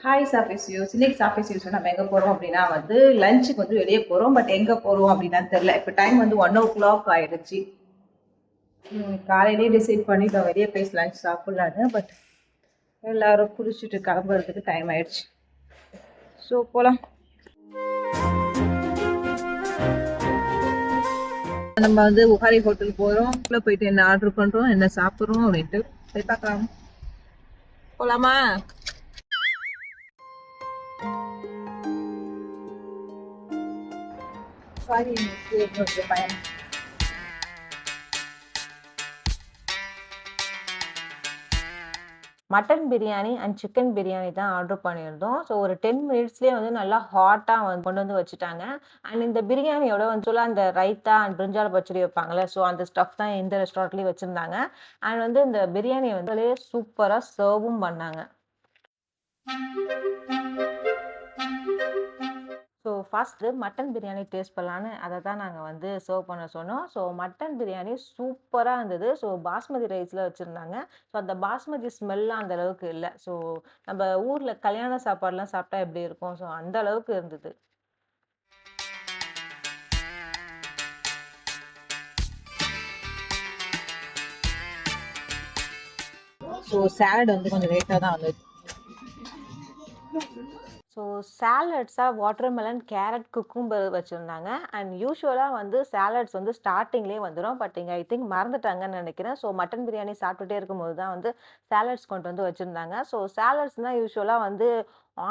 Hi சாஃபிஸ்யூஸ். இன்னைக்கு சாஃபிஸ்யூஸ் நம்ம எங்கே போகிறோம் அப்படின்னா லஞ்சுக்கு வெளியே போகிறோம். பட் எங்கே போகிறோம் அப்படின்னா தெரில. இப்போ டைம் 1 o'clock ஆயிடுச்சு. காலையிலேயே டிசைட் பண்ணிட்டோம் வெளியே போய் லஞ்ச் சாப்பிட்லான்னு. பட் எல்லாரும் குடிச்சிட்டு கிளம்புறதுக்கு டைம் ஆயிடுச்சு. ஸோ போகலாம். நம்ம புகாரி ஹோட்டல் போகிறோம். உள்ளே போயிட்டு என்ன ஆர்டர் பண்ணுறோம், என்ன சாப்பிட்றோம் அப்படின்ட்டு போய் பார்க்கலாம். போகலாமா? Mutton biryani and chicken biryani தான் ஆர்டர் பண்ணியிருந்தோம். ஸோ ஒரு 10 மினிட்ஸ்லேயே நல்லா ஹாட்டாக கொண்டு வச்சுட்டாங்க. அண்ட் இந்த பிரியாணியோட அந்த ரைத்தா அண்ட் பிரிஞ்சால் பச்சடி வைப்பாங்கல்ல, ஸோ அந்த ஸ்டஃப் தான் இந்த ரெஸ்டாரண்ட்லேயும் வச்சுருந்தாங்க. அண்ட் இந்த பிரியாணியை சூப்பராக சர்வும் பண்ணாங்க. So first mutton biryani taste பண்ணலான்னு அதை தான் நாங்கள் சர்வ் பண்ண சொன்னோம். ஸோ மட்டன் பிரியாணி சூப்பராக இருந்தது. ஸோ பாஸ்மதி ரைஸில் வச்சுருந்தாங்க. ஸோ அந்த பாஸ்மதி ஸ்மெல்லாம் அந்த அளவுக்கு இல்லை. ஸோ நம்ம ஊரில் கல்யாண சாப்பாடுலாம் சாப்பிட்டா எப்படி இருக்கும், ஸோ அந்த அளவுக்கு இருந்தது. ஸோ சாலட் கொஞ்சம் லேட்டாக தான் வந்தது. ஸோ சாலட்ஸாக வாட்டர்மெலன், கேரட், குக்கும்பர் வச்சுருந்தாங்க. அண்ட் யூஸ்வலாக சாலட்ஸ் ஸ்டார்டிங்லேயே வந்துடும். பட் இங்கே ஐ திங்க் மறந்துட்டாங்கன்னு நினைக்கிறேன். ஸோ மட்டன் பிரியாணி சாப்பிட்டுட்டே இருக்கும்போது தான் சாலட்ஸ் கொண்டு வச்சுருந்தாங்க. ஸோ சாலட்ஸ்னால் யூஸ்வலாக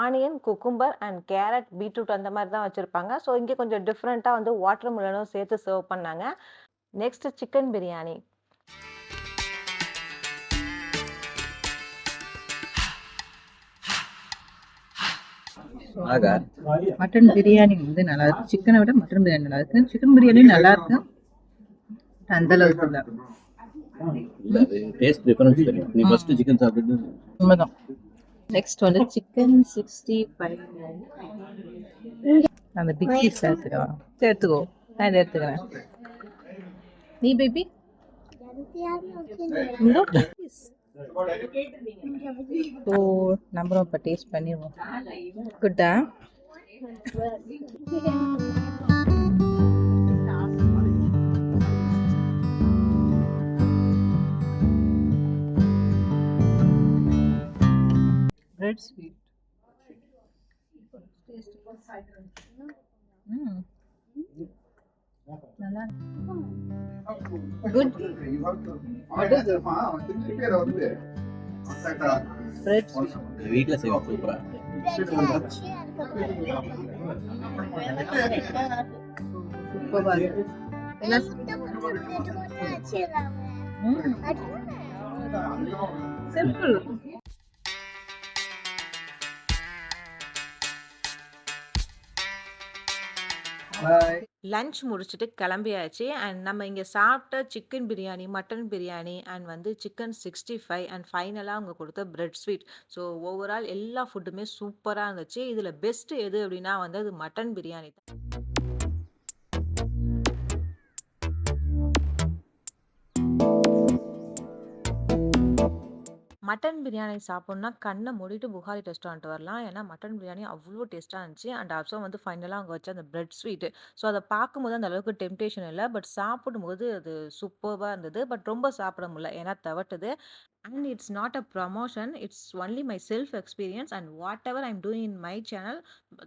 onion, cucumber and carrot, beetroot அந்த மாதிரி தான் வச்சுருப்பாங்க. ஸோ இங்கே கொஞ்சம் டிஃப்ரெண்ட்டாக வாட்டர்மெலனும் சேர்த்து சர்வ் பண்ணாங்க. Next chicken biryani. Mutton biryani நல்லா இருக்கு. சிக்கனை விட மட்டன் பிரியாணி நல்லா இருக்கு. சிக்கன் பிரியாணி நல்லா இருக்கு, அந்த அளவுக்கு இல்ல. டேஸ்ட் டிஃபரன்ஸ் தெரியும். நீ ஃபர்ஸ்ட் சிக்கன் சாப்பிட்டு உண்மைதான். Next chicken 65. அந்த பிக் பீஸ் சேர்த்துக்கோ. நான் இதை எடுத்துக்கிறேன். நீ பேபி ஸோ நம்பரும் இப்போ டேஸ்ட் பண்ணிடுவோம். குட்டா பிரெட் ஸ்வீட். நல்லா குட். பிரெட் வீட்ல செய்வா சூப்பரா. சூப்பரா இருக்கு. சிம்பிள். லஞ்ச் முடிச்சுட்டு கிளம்பியாச்சு. அண்ட் நம்ம இங்கே சாப்பிட்ட chicken biryani, mutton biryani and chicken 65 and ஃபைனலாக அவங்க கொடுத்த பிரெட் ஸ்வீட். ஸோ ஓவரால் எல்லா ஃபுட்டுமே சூப்பராக இருந்துச்சு. இதில் பெஸ்ட்டு எது அப்படின்னா அது மட்டன் பிரியாணி தான். மட்டன் பிரியாணி சாப்பிட்ணுன்னா கண்ணை மூடிட்டு புகாரி ரெஸ்டாரண்ட் வரலாம். ஏன்னா மட்டன் பிரியாணி அவ்வளோ டேஸ்ட்டாக இருந்துச்சு. அண்ட் ஆல்சோ ஃபைனலாக அவங்க வச்ச அந்த பிரெட் ஸ்வீட்டு. ஸோ அதை பார்க்கும்போது அந்த அளவுக்கு டெம்டேஷன் இல்லை. பட் சாப்பிடும்போது அது சூப்பராக இருந்தது. பட் ரொம்ப சாப்பிட முடியல, ஏன்னா தவட்டுது. And it's not a promotion, it's only my self experience and whatever I'm doing in my channel,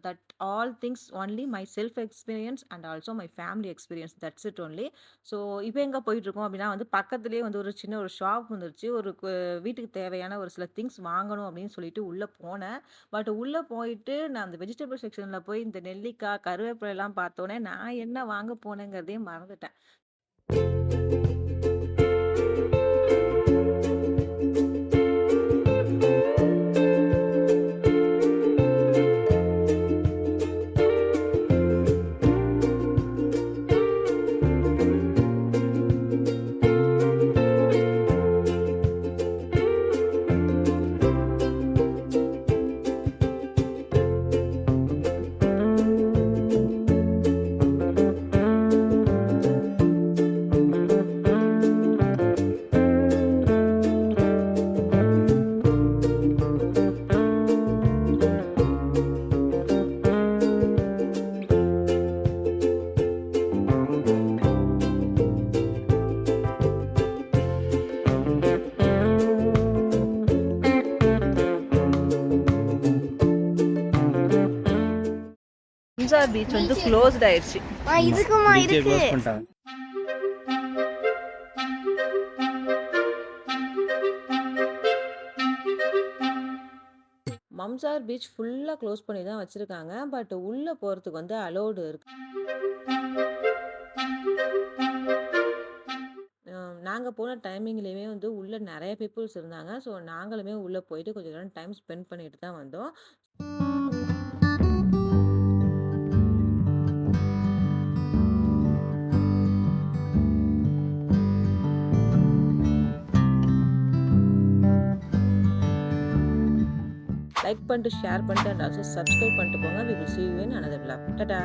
that all things only my self experience and also my family experience, that's it only. So இப்போ எங்கே போயிட்டுருக்கோம் அப்படின்னா பக்கத்துலேயே ஒரு சின்ன ஒரு shop வந்துருச்சு. ஒரு வீட்டுக்கு தேவையான ஒரு சில திங்ஸ் வாங்கணும் அப்படின்னு சொல்லிட்டு உள்ளே போனேன். பட் உள்ளே போயிட்டு நான் அந்த வெஜிடபிள் செக்ஷனில் போய் இந்த நெல்லிக்காய், கருவேப்பிலை எல்லாம் பார்த்தோன்னே நான் என்ன வாங்க போனேங்கிறதே மறந்துட்டேன். மம்சார் பீச் வந்து க்ளோஸ்ட் ஆயிடுச்சு. இதுக்குமா பீச்சை இருக்கு க்ளோஸ் பண்ணிட்டாங்க. மம்சார் பீச் ஃபுல்லா க்ளோஸ் பண்ணி தான் வச்சிருக்காங்க. பட் உள்ள போறதுக்கு வந்து அலோவ்டு இருக்கு. நாங்க போன டைமிங்லயுமே வந்து உள்ள நெறைய பீப்பிள்ஸ் இருந்தாங்க. ஸோ நாங்களுமே உள்ள போயிட்டு கொஞ்ச நேரம் டைம் ஸ்பெண்ட் பண்ணிட்டு தான் வந்தோம். லைக் பண்ணிட்டு, ஷேர் பண்ணிட்டு அண்ட் ஆல்சோ சப்ஸ்கிரைப் பண்ணிட்டு போங்க. We will see you in another vlog. Tata!